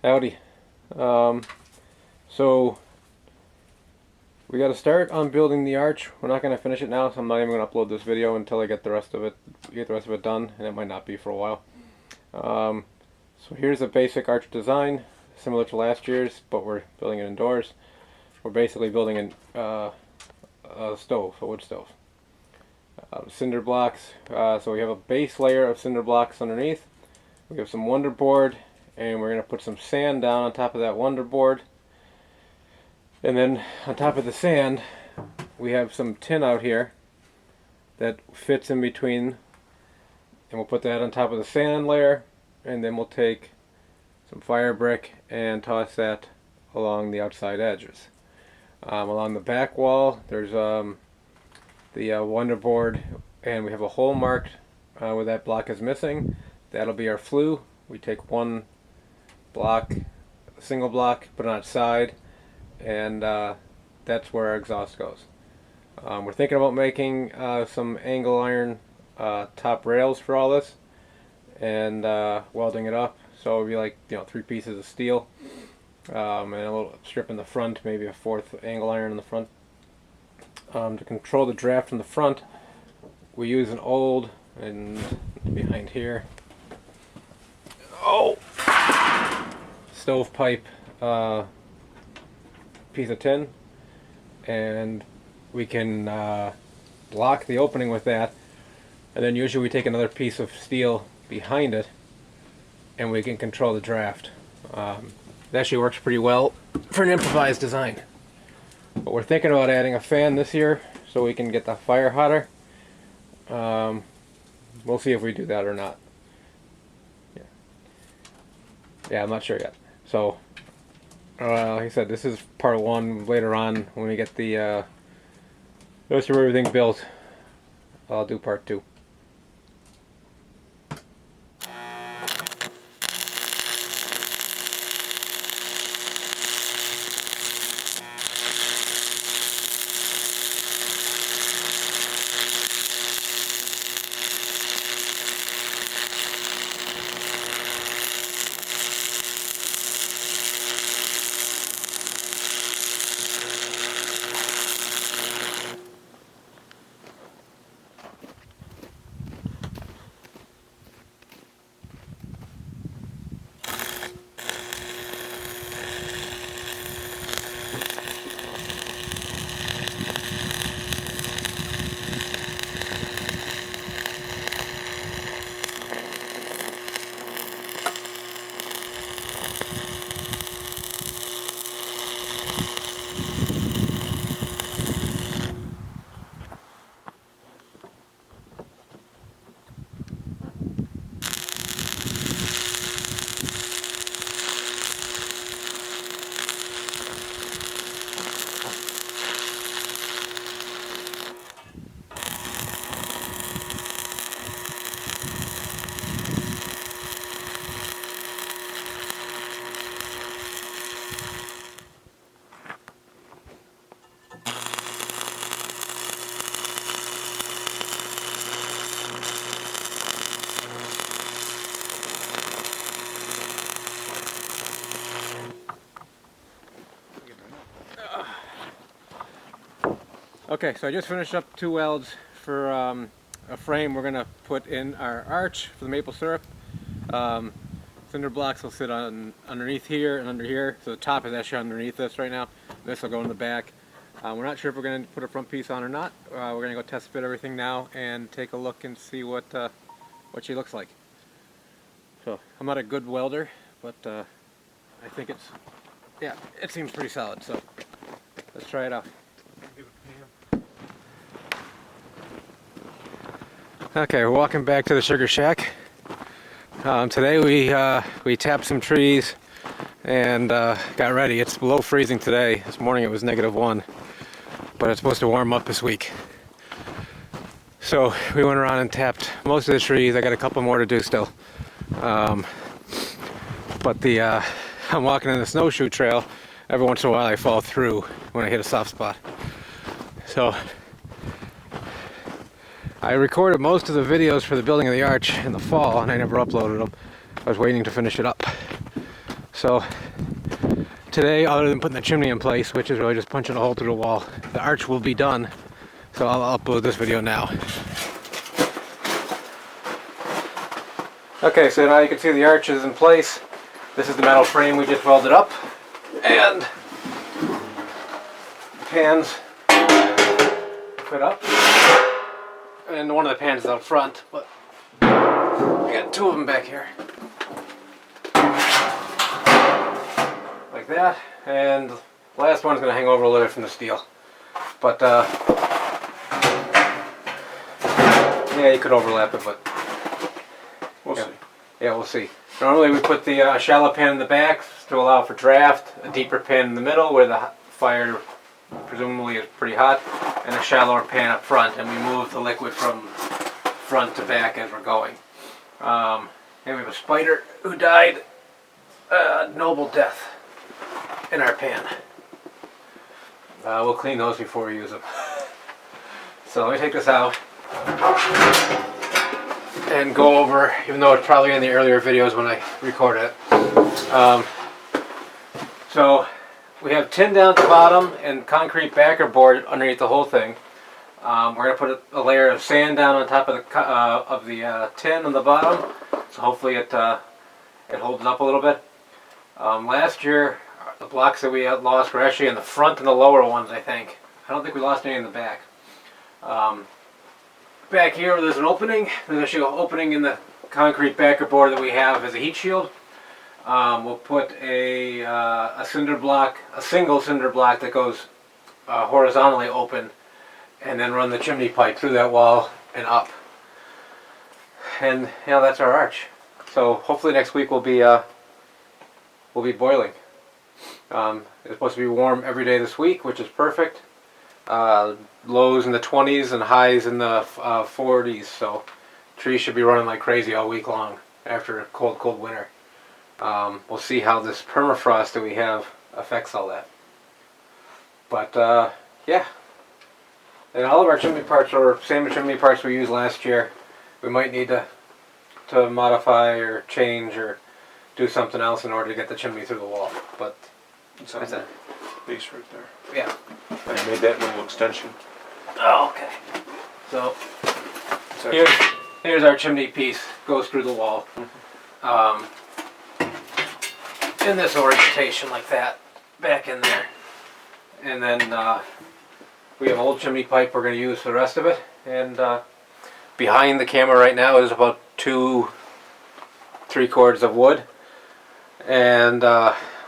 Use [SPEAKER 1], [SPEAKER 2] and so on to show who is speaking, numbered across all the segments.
[SPEAKER 1] Howdy. So we got to start on building the arch. We're not going to finish it now, so I'm not even going to upload this video until I get the rest of it done, and it might not be for a while. So here's a basic arch design, similar to last year's, but we're building it indoors. We're basically building a stove, a wood stove. Cinder blocks. So we have a base layer of cinder blocks underneath. We have some Wonder board, and we're going to put some sand down on top of that Wonder board. And then on top of the sand, we have some tin out here that fits in between, and we'll put that on top of the sand layer, and then we'll take some fire brick and toss that along the outside edges. Along the back wall, there's the Wonder board, and we have a hole marked where that block is missing. That'll be our flue. We take one block, a single block, put it on its side, and that's where our exhaust goes. We're thinking about making some angle iron top rails for all this, and welding it up. So it'll be like 3 pieces of steel, and a little strip in the front, maybe a 4th angle iron in the front. To control the draft from the front, we use an old, and behind here, stovepipe piece of tin, and we can block the opening with that, and then usually we take another piece of steel behind it and we can control the draft. It actually works pretty well for an improvised design, but we're thinking about adding a fan this year so we can get the fire hotter. We'll see if we do that or not. Yeah, I'm not sure yet. So like I said, this is part 1. Later on, when we get the rest of everything built, I'll do part 2. Okay, so I just finished up 2 welds for a frame we're going to put in our arch for the maple syrup. Cinder blocks will sit on underneath here and under here, so the top is actually underneath this right now. This will go in the back. We're not sure if we're going to put a front piece on or not. We're going to go test fit everything now and take a look and see what she looks like. So I'm not a good welder, but I think it seems pretty solid. So let's try it out. Okay, we're walking back to the sugar shack. Today we tapped some trees and got ready. It's below freezing today. This morning it was -1, but it's supposed to warm up this week. So we went around and tapped most of the trees. I got a couple more to do still. But I'm walking in the snowshoe trail. Every once in a while I fall through when I hit a soft spot. So I recorded most of the videos for the building of the arch in the fall, and I never uploaded them. I was waiting to finish it up. So today, other than putting the chimney in place, which is really just punching a hole through the wall, the arch will be done. So I'll upload this video now. Okay, so now you can see the arch is in place. This is the metal frame we just welded up, and the pans fit up, and one of the pans is out front, but I got two of them back here, like that, and the last one's going to hang over a little bit from the steel, but yeah, you could overlap it, but
[SPEAKER 2] We'll see.
[SPEAKER 1] Yeah, we'll see. Normally we put the shallow pan in the back to allow for draft, a deeper pan in the middle where the fire presumably is pretty hot, and a shallower pan up front, and we move the liquid from front to back as we're going. And we have a spider who died a noble death in our pan. We'll clean those before we use them. So let me take this out and go over, even though it's probably in the earlier videos when I recorded it. So we have tin down at the bottom and concrete backer board underneath the whole thing. We're going to put a layer of sand down on top of the tin on the bottom, so hopefully it holds up a little bit. Last year, the blocks that we lost were actually in the front and the lower ones, I think. I don't think we lost any in the back. Back here there's an opening. There's actually an opening in the concrete backer board that we have as a heat shield. We'll put a cinder block, a single cinder block that goes horizontally open, and then run the chimney pipe through that wall and up. And that's our arch. So hopefully next week we'll be boiling. It's supposed to be warm every day this week, which is perfect. Lows in the 20s and highs in the 40s, so trees should be running like crazy all week long after a cold winter. We'll see how this permafrost that we have affects all that. But yeah, and all of our chimney parts are same chimney parts we used last year. We might need to modify or change or do something else in order to get the chimney through the wall, but
[SPEAKER 2] It's on the base right there.
[SPEAKER 1] yeah.
[SPEAKER 2] I made that little extension.
[SPEAKER 1] Oh, okay. So here's our chimney piece. Goes through the wall. In this orientation like that, back in there. And then we have old chimney pipe we're going to use for the rest of it. And behind the camera right now is about 2 3/4 of wood. And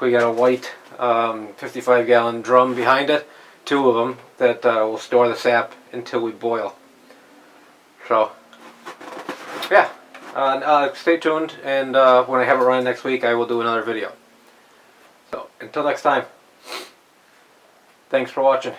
[SPEAKER 1] we got a white 55-gallon drum behind it, 2 of them, that will store the sap until we boil. So, yeah, stay tuned, and when I have it running next week, I will do another video. So, until next time, thanks for watching.